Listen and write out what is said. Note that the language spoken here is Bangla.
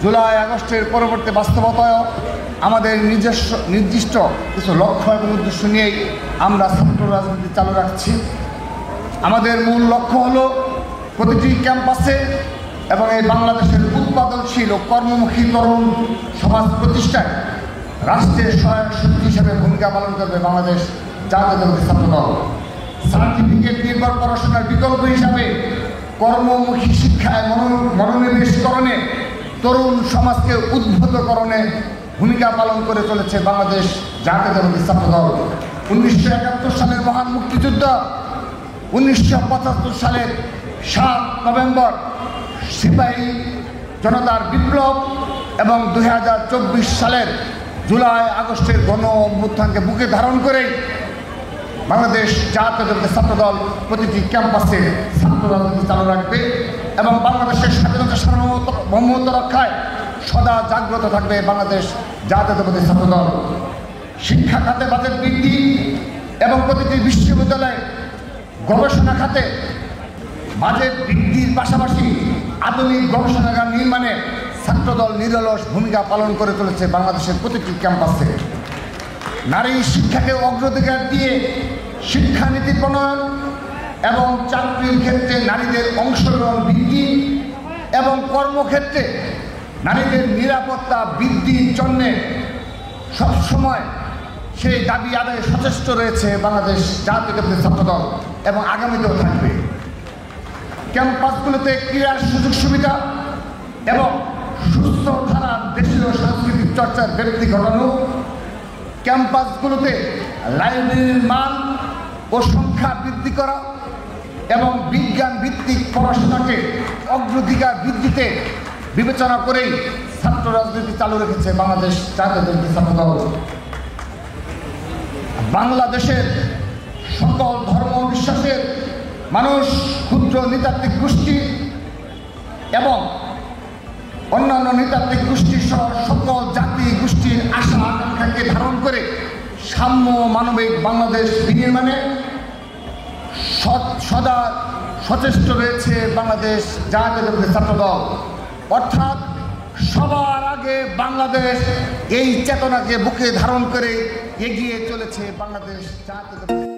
জুলাই আগস্টের পরবর্তী বাস্তবতায় আমাদের নির্দিষ্ট কিছু লক্ষ্য এবং উদ্দেশ্য নিয়েই আমরা ছাত্র রাজনীতি চালু রাখছি। আমাদের মূল লক্ষ্য হলো প্রতিটি ক্যাম্পাসে এবং এই বাংলাদেশের উৎপাদনশীল ও কর্মমুখী তরুণ সমাজ প্রতিষ্ঠায় রাষ্ট্রের সহায়ক শক্তি হিসেবে ভূমিকা পালন করবে বাংলাদেশ জাতীয়তাবাদী ছাত্রদল। সার্টিফিকেট নির্ভর পড়াশোনার বিকল্প হিসাবে কর্মমুখী শিক্ষায় মনোনিবেশকরণে তরুণ সমাজকে উদ্বুদ্ধকরণে ভূমিকা পালন করে চলেছে বাংলাদেশ জাতীয়তাবাদী ছাত্রদল। 1971 সালের মহান মুক্তিযুদ্ধ, 1975 সালের 7 নভেম্বর সিপাহী জনতার বিপ্লব এবং 2024 সালের জুলাই আগস্টের গণ অভ্যুত্থানকে বুকে ধারণ করেই বাংলাদেশ জাতীয়তাবাদী ছাত্রদল প্রতিটি ক্যাম্পাসে ছাত্র রাজনীতি চালু রাখবে এবং বাংলাদেশের স্বাধীনতা সার্বভৌমত্ব রক্ষায় সদা জাগ্রত থাকবে বাংলাদেশ জাতীয়তাবাদী ছাত্রদল। শিক্ষা খাতে বাজেট বৃদ্ধি এবং প্রতিটি বিশ্ববিদ্যালয়ে গবেষণা খাতে বাজেট বৃদ্ধির পাশাপাশি আধুনিক গবেষণাগার নির্মাণে ছাত্রদল নিরলস ভূমিকা পালন করে চলেছে বাংলাদেশের প্রতিটি ক্যাম্পাসে। নারী শিক্ষাকে অগ্রাধিকার দিয়ে শিক্ষানীতি প্রণয়ন এবং চাকরির ক্ষেত্রে নারীদের অংশগ্রহণ বৃদ্ধি এবং কর্মক্ষেত্রে নারীদের নিরাপত্তা বৃদ্ধির জন্য সবসময় সেই দাবি আদায়ে সচেষ্ট রয়েছে বাংলাদেশ জাতীয়তাবাদী ছাত্রদল এবং আগামীতেও থাকবে। ক্যাম্পাসগুলোতে ক্রীড়ার সুযোগ সুবিধা এবং সুস্থ ধারার দেশীয় সাংস্কৃতিক চর্চার ব্যক্তি ঘটানো, ক্যাম্পাসগুলোতে লাইব্রেরির মান ও সংখ্যা বৃদ্ধি করা এবং বিজ্ঞান ভিত্তিক পড়াশোনাকে অগ্রাধিকার বৃদ্ধিতে বিবেচনা করেই ছাত্র রাজনীতি চালু রেখেছে বাংলাদেশ জাতীয়তাবাদী ছাত্রদল। বাংলাদেশের সকল ধর্ম বিশ্বাসের মানুষ, ক্ষুদ্র নৃতাত্ত্বিক গোষ্ঠী এবং অন্যান্য নৃতাত্ত্বিক গোষ্ঠী সহ সকল জাতি গোষ্ঠীর আশা আকাঙ্ক্ষাকে ধারণ করে সাম্য মানবিক বাংলাদেশ বিনির্মাণে সদা সচেষ্ট রয়েছে বাংলাদেশ জাতীয়তাবাদী ছাত্রদল। অর্থাৎ সবার আগে বাংলাদেশ, এই চেতনাকে বুকে ধারণ করে এগিয়ে চলেছে বাংলাদেশ জাতীয়তাবাদী।